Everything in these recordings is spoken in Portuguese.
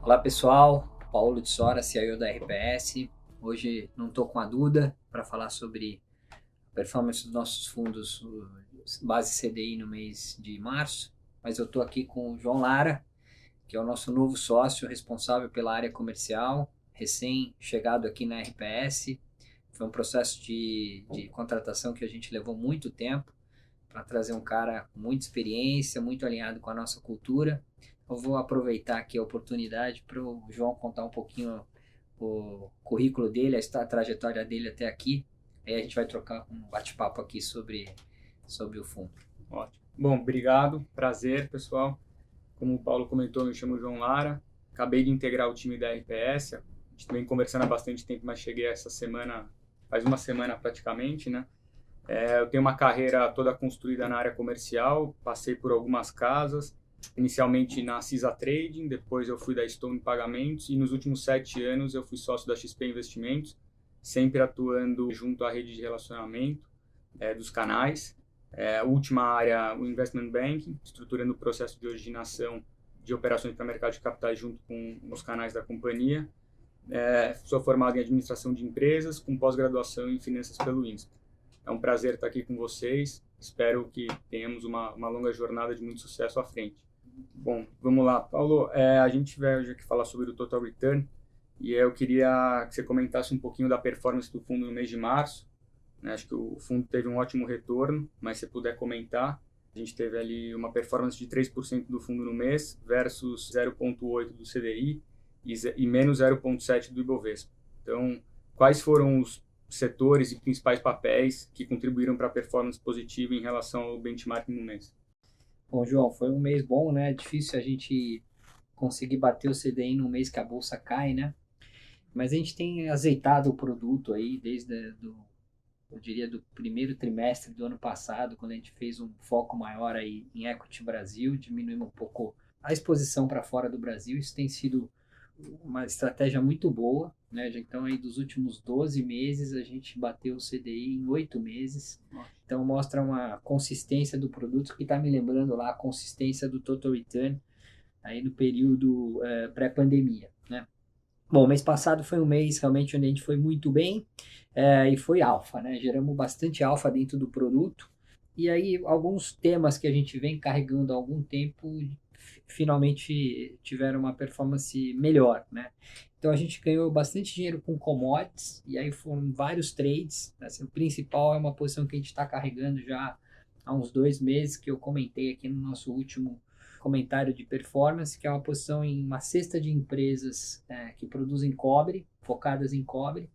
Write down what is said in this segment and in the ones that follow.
Olá pessoal, Paulo de Sora, CIO da RPS. Hoje não estou com a Duda para falar sobre a performance dos nossos fundos base CDI no mês de março, mas eu estou aqui com o João Lara, que é o nosso novo sócio responsável pela área comercial, recém-chegado aqui na RPS. Foi um processo de contratação que a gente levou muito tempo para trazer um cara com muita experiência, muito alinhado com a nossa cultura. Eu vou aproveitar aqui a oportunidade para o João contar um pouquinho o currículo dele, a trajetória dele até aqui. Aí a gente vai trocar um bate-papo aqui sobre o fundo. Ótimo. Bom, obrigado. Prazer, pessoal. Como o Paulo comentou, eu me chamo João Lara. Acabei de integrar o time da RPS. A gente vem conversando há bastante tempo, mas cheguei essa semana, faz uma semana praticamente, né? Eu tenho uma carreira toda construída na área comercial, passei por algumas casas, inicialmente na CISA Trading, depois eu fui da Stone Pagamentos e nos últimos 7 anos eu fui sócio da XP Investimentos, sempre atuando junto à rede de relacionamento dos canais. A última área, o Investment Banking, estruturando o processo de originação de operações para mercado de capitais junto com os canais da companhia. Sou formado em administração de empresas, com pós-graduação em finanças pelo INSPER. É um prazer estar aqui com vocês. Espero que tenhamos uma longa jornada de muito sucesso à frente. Bom, vamos lá. Paulo, a gente vai hoje aqui falar sobre o Total Return e eu queria que você comentasse um pouquinho da performance do fundo no mês de março. Acho que o fundo teve um ótimo retorno, mas se puder comentar, a gente teve ali uma performance de 3% do fundo no mês versus 0,8% do CDI e menos 0,7% do Ibovespa. Então, quais foram os setores e principais papéis que contribuíram para a performance positiva em relação ao benchmarking no mês? Bom, João, foi um mês bom, né? Difícil a gente conseguir bater o CDI no mês que a bolsa cai, né? Mas a gente tem azeitado o produto aí desde eu diria, do primeiro trimestre do ano passado, quando a gente fez um foco maior aí em Equity Brasil, diminuímos um pouco a exposição para fora do Brasil. Isso tem sido uma estratégia muito boa, né? Então, aí dos últimos 12 meses, a gente bateu o CDI em 8 meses. Então, mostra uma consistência do produto que está me lembrando lá a consistência do Total Return aí no período pré-pandemia, né? Bom, mês passado foi um mês realmente onde a gente foi muito bem e foi alfa, né? Geramos bastante alfa dentro do produto. E aí, alguns temas que a gente vem carregando há algum tempo finalmente tiveram uma performance melhor, né? Então, a gente ganhou bastante dinheiro com commodities, e aí foram vários trades. Assim, o principal é uma posição que a gente está carregando já há uns 2 meses, que eu comentei aqui no nosso último comentário de performance, que é uma posição em uma cesta de empresas que produzem cobre, focadas em cobre,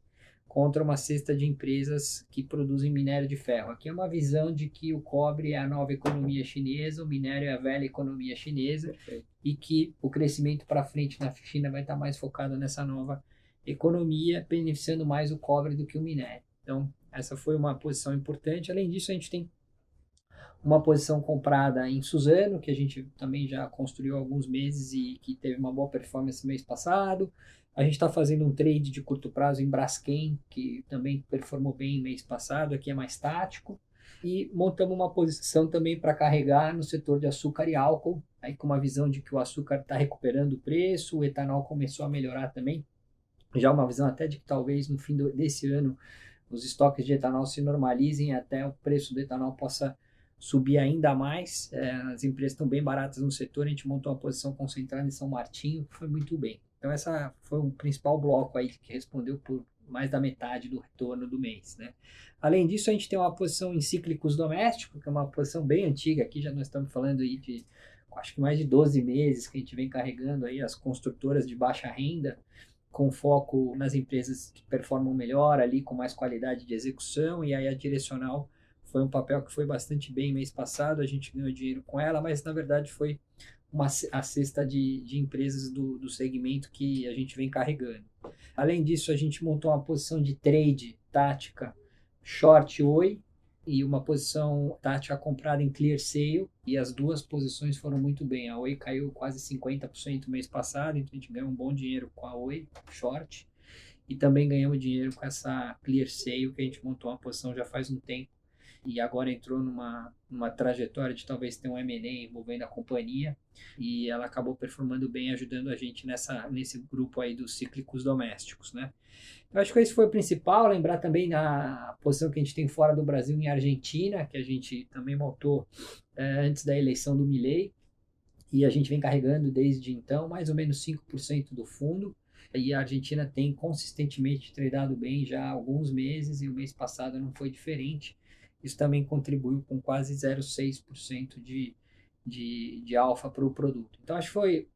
contra uma cesta de empresas que produzem minério de ferro. Aqui é uma visão de que o cobre é a nova economia chinesa, o minério é a velha economia chinesa, Perfeito. e que o crescimento para frente na China vai estar mais focado nessa nova economia, beneficiando mais o cobre do que o minério. Então, essa foi uma posição importante. Além disso, a gente tem uma posição comprada em Suzano, que a gente também já construiu há alguns meses e que teve uma boa performance mês passado. A gente está fazendo um trade de curto prazo em Braskem, que também performou bem mês passado, aqui é mais tático. E montamos uma posição também para carregar no setor de açúcar e álcool, aí com uma visão de que o açúcar está recuperando o preço, o etanol começou a melhorar também. Já uma visão até de que talvez no fim desse ano os estoques de etanol se normalizem até o preço do etanol possa subir ainda mais. As empresas estão bem baratas no setor, a gente montou uma posição concentrada em São Martinho, que foi muito bem. Então essa foi o principal bloco aí que respondeu por mais da metade do retorno do mês, né? Além disso, a gente tem uma posição em cíclicos domésticos, que é uma posição bem antiga, aqui já nós estamos falando aí de acho que mais de 12 meses que a gente vem carregando aí as construtoras de baixa renda, com foco nas empresas que performam melhor ali, com mais qualidade de execução, e aí a direcional foi um papel que foi bastante bem mês passado, a gente ganhou dinheiro com ela, mas na verdade foi a cesta de empresas do segmento que a gente vem carregando. Além disso, a gente montou uma posição de trade tática short Oi e uma posição tática comprada em Clear Sale, e as duas posições foram muito bem. A Oi caiu quase 50% mês passado, então a gente ganhou um bom dinheiro com a Oi short, e também ganhamos dinheiro com essa Clear Sale, que a gente montou uma posição já faz um tempo e agora entrou numa trajetória de talvez ter um M&A envolvendo a companhia, e ela acabou performando bem, ajudando a gente nesse grupo aí dos cíclicos domésticos, né? Eu acho que esse foi o principal. Lembrar também a posição que a gente tem fora do Brasil em Argentina, que a gente também montou antes da eleição do Milei, e a gente vem carregando desde então mais ou menos 5% do fundo, e a Argentina tem consistentemente tradado bem já há alguns meses, e o mês passado não foi diferente. Isso também contribuiu com quase 0,6% de alfa para o produto. Então, acho que foi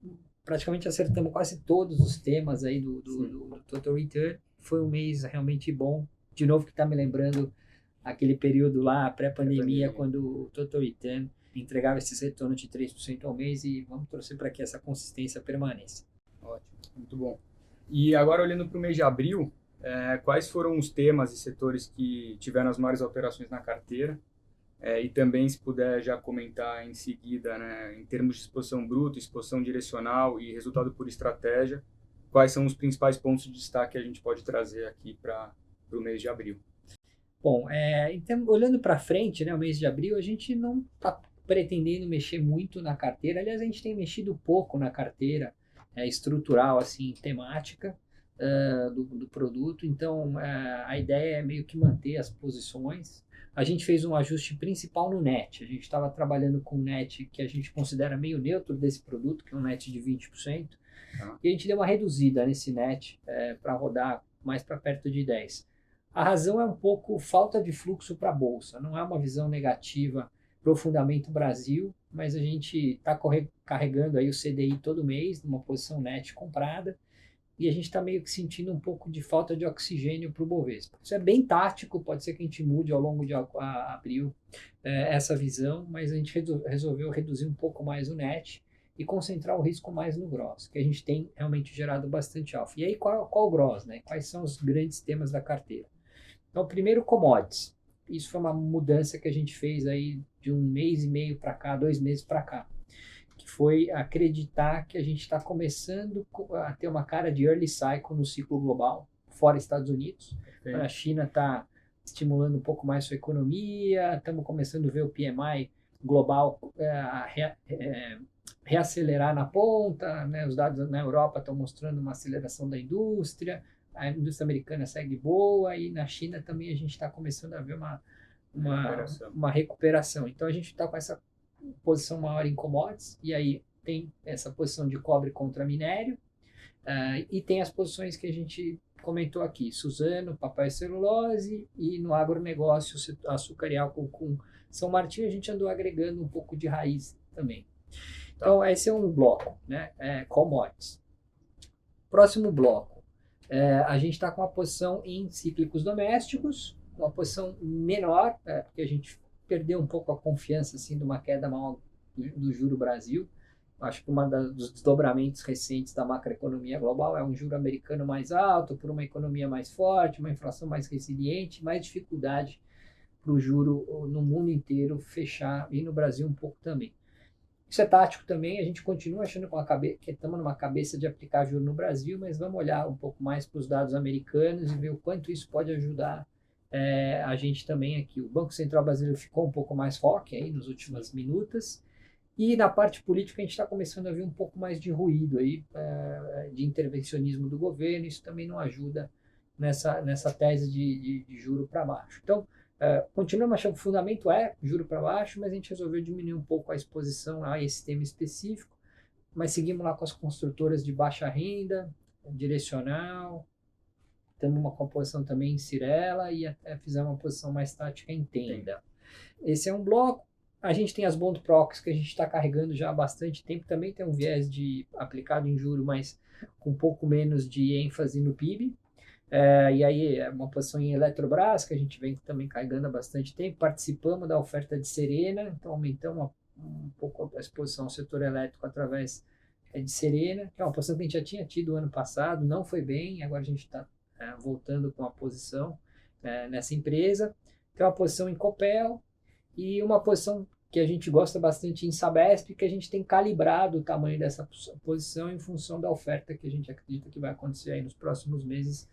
praticamente acertamos quase todos os temas aí do Total Return. Foi um mês realmente bom. De novo, que está me lembrando aquele período lá, pré-pandemia, quando o Total Return entregava esses retornos de 3% ao mês, e vamos torcer para que essa consistência permaneça. Ótimo, muito bom. E agora, olhando para o mês de abril, quais foram os temas e setores que tiveram as maiores alterações na carteira? E também, se puder já comentar em seguida, né, em termos de exposição bruta, exposição direcional e resultado por estratégia, quais são os principais pontos de destaque que a gente pode trazer aqui para o mês de abril? Bom, então, olhando para frente, né, o mês de abril, a gente não está pretendendo mexer muito na carteira. Aliás, a gente tem mexido pouco na carteira estrutural, assim, temática do produto. Então, a ideia é meio que manter as posições. A gente fez um ajuste principal no net. A gente estava trabalhando com um net que a gente considera meio neutro desse produto, que é um net de 20%. E a gente deu uma reduzida nesse net para rodar mais para perto de 10%. A razão é um pouco falta de fluxo para a Bolsa. Não é uma visão negativa para o Fundamento Brasil, mas a gente está carregando aí o CDI todo mês, numa posição net comprada, e a gente está meio que sentindo um pouco de falta de oxigênio para o Bovespa. Isso é bem tático, pode ser que a gente mude ao longo de abril essa visão, mas a gente resolveu reduzir um pouco mais o net e concentrar o risco mais no gross, que a gente tem realmente gerado bastante alfa. E aí, qual o gross, né? Quais são os grandes temas da carteira? Então, primeiro, commodities. Isso foi uma mudança que a gente fez aí de um mês e meio para cá, 2 meses para cá, que foi acreditar que a gente está começando a ter uma cara de early cycle no ciclo global, fora Estados Unidos. A China está estimulando um pouco mais sua economia, estamos começando a ver o PMI global reacelerar na ponta, né? Os dados na Europa estão mostrando uma aceleração da indústria, a indústria americana segue boa, e na China também a gente está começando a ver uma recuperação. Então a gente está com essa posição maior em commodities, e aí tem essa posição de cobre contra minério, e tem as posições que a gente comentou aqui, Suzano, papel e celulose, e no agronegócio, açúcar e álcool com São Martinho, a gente andou agregando um pouco de raiz também. Então esse é um bloco, né? Commodities. Próximo bloco. A gente está com uma posição em cíclicos domésticos, uma posição menor, porque a gente perdeu um pouco a confiança assim, de uma queda maior do juro Brasil. Acho que dos desdobramentos recentes da macroeconomia global é um juro americano mais alto, por uma economia mais forte, uma inflação mais resiliente, mais dificuldade para o juro no mundo inteiro fechar, e no Brasil um pouco também. Isso é tático também, a gente continua achando que estamos numa cabeça de aplicar juros no Brasil, mas vamos olhar um pouco mais para os dados americanos e ver o quanto isso pode ajudar a gente também aqui. O Banco Central Brasileiro ficou um pouco mais rock aí nas últimas minutas, e na parte política a gente está começando a ver um pouco mais de ruído aí, de intervencionismo do governo. Isso também não ajuda nessa tese de juro para baixo. Então, continuamos achando que o fundamento é juro para baixo, mas a gente resolveu diminuir um pouco a exposição a esse tema específico, mas seguimos lá com as construtoras de baixa renda, direcional, temos uma composição também em Cirela, e até fizemos uma posição mais tática em Tenda. Esse é um bloco. A gente tem as bond proxies que a gente está carregando já há bastante tempo, também tem um viés aplicado em juro, mas com um pouco menos de ênfase no PIB. E aí é uma posição em Eletrobras, que a gente vem também carregando há bastante tempo. Participamos da oferta de Serena, então aumentamos um pouco a exposição ao setor elétrico através de Serena, que é uma posição que a gente já tinha tido ano passado, não foi bem, agora a gente está voltando com a posição nessa empresa. Tem uma posição em Copel e uma posição que a gente gosta bastante em Sabesp, que a gente tem calibrado o tamanho dessa posição em função da oferta que a gente acredita que vai acontecer aí nos próximos meses,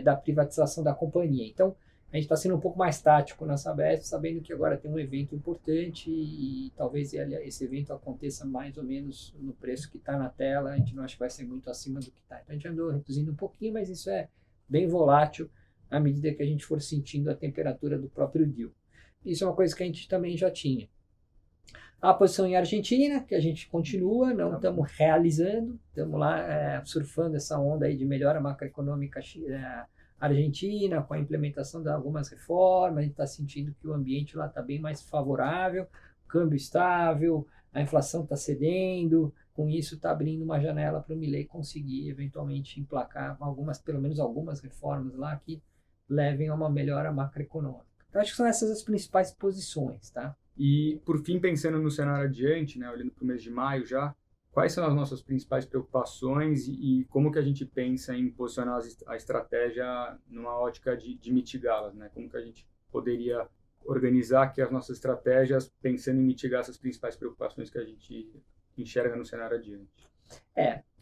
da privatização da companhia. Então, a gente está sendo um pouco mais tático na Sabesp, sabendo que agora tem um evento importante e talvez esse evento aconteça mais ou menos no preço que está na tela, a gente não acha que vai ser muito acima do que está. Então a gente andou reduzindo um pouquinho, mas isso é bem volátil à medida que a gente for sentindo a temperatura do próprio deal. Isso é uma coisa que a gente também já tinha. A posição em Argentina, que a gente continua, não estamos realizando, estamos lá surfando essa onda aí de melhora macroeconômica Argentina, com a implementação de algumas reformas, a gente está sentindo que o ambiente lá está bem mais favorável, câmbio estável, a inflação está cedendo, com isso está abrindo uma janela para o Milei conseguir eventualmente emplacar pelo menos algumas reformas lá que levem a uma melhora macroeconômica. Então acho que são essas as principais posições, tá? E, por fim, pensando no cenário adiante, né, olhando para o mês de maio já, quais são as nossas principais preocupações e como que a gente pensa em posicionar a estratégia numa ótica de mitigá-las, né? Como que a gente poderia organizar aqui as nossas estratégias pensando em mitigar essas principais preocupações que a gente enxerga no cenário adiante?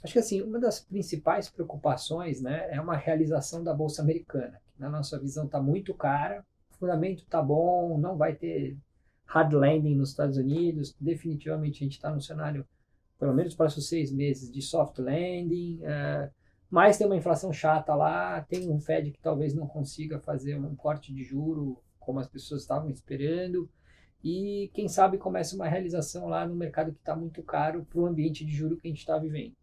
Acho que assim, uma das principais preocupações, né, é uma realização da Bolsa Americana, que na nossa visão está muito cara, o fundamento está bom, não vai ter hard landing nos Estados Unidos, definitivamente a gente está no cenário, pelo menos para os 6 meses, de soft landing, mas tem uma inflação chata lá, tem um Fed que talvez não consiga fazer um corte de juro como as pessoas estavam esperando, e quem sabe começa uma realização lá no mercado que está muito caro para o ambiente de juro que a gente está vivendo.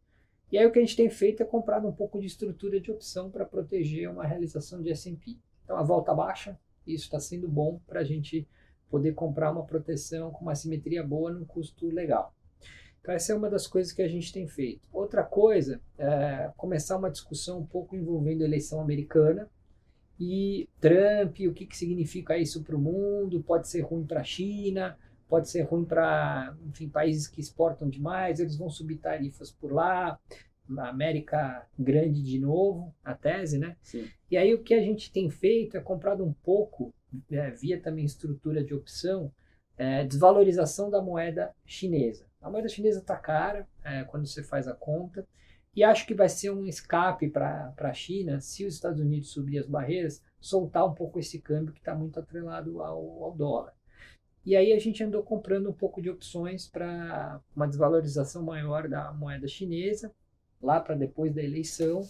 E aí o que a gente tem feito é comprado um pouco de estrutura de opção para proteger uma realização de S&P. Então a volta baixa, isso está sendo bom para a gente poder comprar uma proteção com uma simetria boa num custo legal. Então essa é uma das coisas que a gente tem feito. Outra coisa é começar uma discussão um pouco envolvendo a eleição americana e Trump, o que significa isso para o mundo, pode ser ruim para a China, pode ser ruim para, enfim, países que exportam demais, eles vão subir tarifas por lá, na América grande de novo, a tese, né? Sim. E aí o que a gente tem feito é comprado um pouco, via também estrutura de opção, desvalorização da moeda chinesa. A moeda chinesa está cara quando você faz a conta, e acho que vai ser um escape para a China, se os Estados Unidos subir as barreiras, soltar um pouco esse câmbio que está muito atrelado ao dólar. E aí a gente andou comprando um pouco de opções para uma desvalorização maior da moeda chinesa, lá para depois da eleição.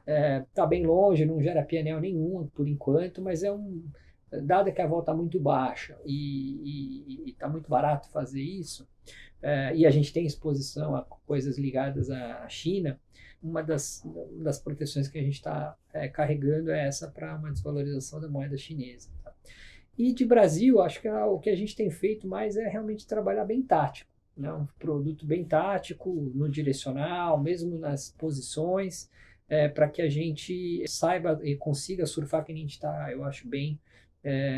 Está bem longe, não gera PNL nenhum por enquanto, mas dada que a volta está muito baixa e está muito barato fazer isso, e a gente tem exposição a coisas ligadas à China, uma das proteções que a gente está carregando é essa para uma desvalorização da moeda chinesa. Tá? E de Brasil, acho que o que a gente tem feito mais é realmente trabalhar bem tático, né? Um produto bem tático, no direcional, mesmo nas posições, para que a gente saiba e consiga surfar que a gente está, eu acho, bem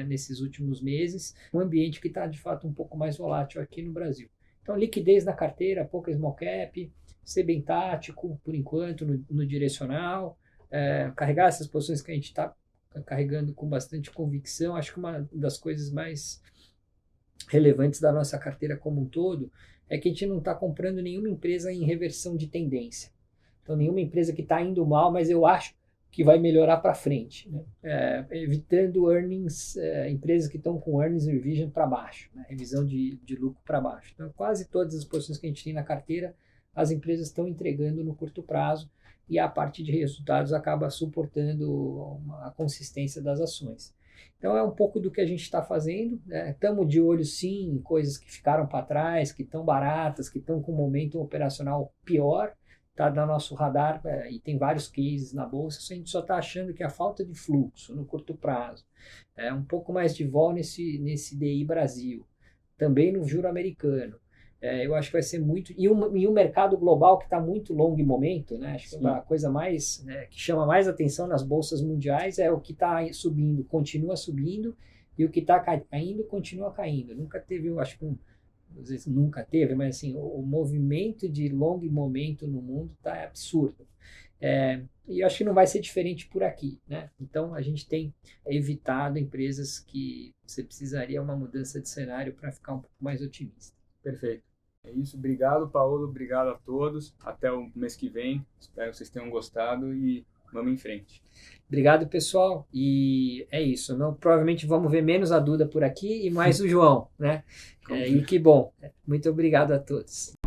nesses últimos meses, um ambiente que está de fato um pouco mais volátil aqui no Brasil. Então, liquidez na carteira, pouca small cap, ser bem tático, por enquanto, no direcional, carregar essas posições que a gente está carregando com bastante convicção. Acho que uma das coisas mais relevantes da nossa carteira como um todo é que a gente não está comprando nenhuma empresa em reversão de tendência. Então, nenhuma empresa que está indo mal, mas eu acho que vai melhorar para frente, né? Evitando earnings, empresas que estão com earnings revision para baixo, né? Revisão de lucro para baixo. Então, quase todas as posições que a gente tem na carteira, as empresas estão entregando no curto prazo e a parte de resultados acaba suportando a consistência das ações. Então, é um pouco do que a gente está fazendo. Estamos de olho, sim, em coisas que ficaram para trás, que estão baratas, que estão com um momento operacional pior, está no nosso radar, e tem vários cases na bolsa, a gente só está achando que a falta de fluxo no curto prazo, um pouco mais de vol nesse DI Brasil, também no juro americano, eu acho que vai ser muito, e o mercado global que está muito longo em momento, né? Acho que a coisa mais, que chama mais atenção nas bolsas mundiais é o que está subindo, continua subindo, e o que está caindo, continua caindo. Nunca teve, eu acho que às vezes nunca teve, mas assim, o movimento de longo momento no mundo está absurdo. E eu acho que não vai ser diferente por aqui, né? Então, a gente tem evitado empresas que você precisaria uma mudança de cenário para ficar um pouco mais otimista. Perfeito. É isso. Obrigado, Paulo. Obrigado a todos. Até o mês que vem. Espero que vocês tenham gostado e vamos em frente. Obrigado, pessoal. E é isso. Provavelmente vamos ver menos a Duda por aqui e mais o João, né? E que bom. Muito obrigado a todos.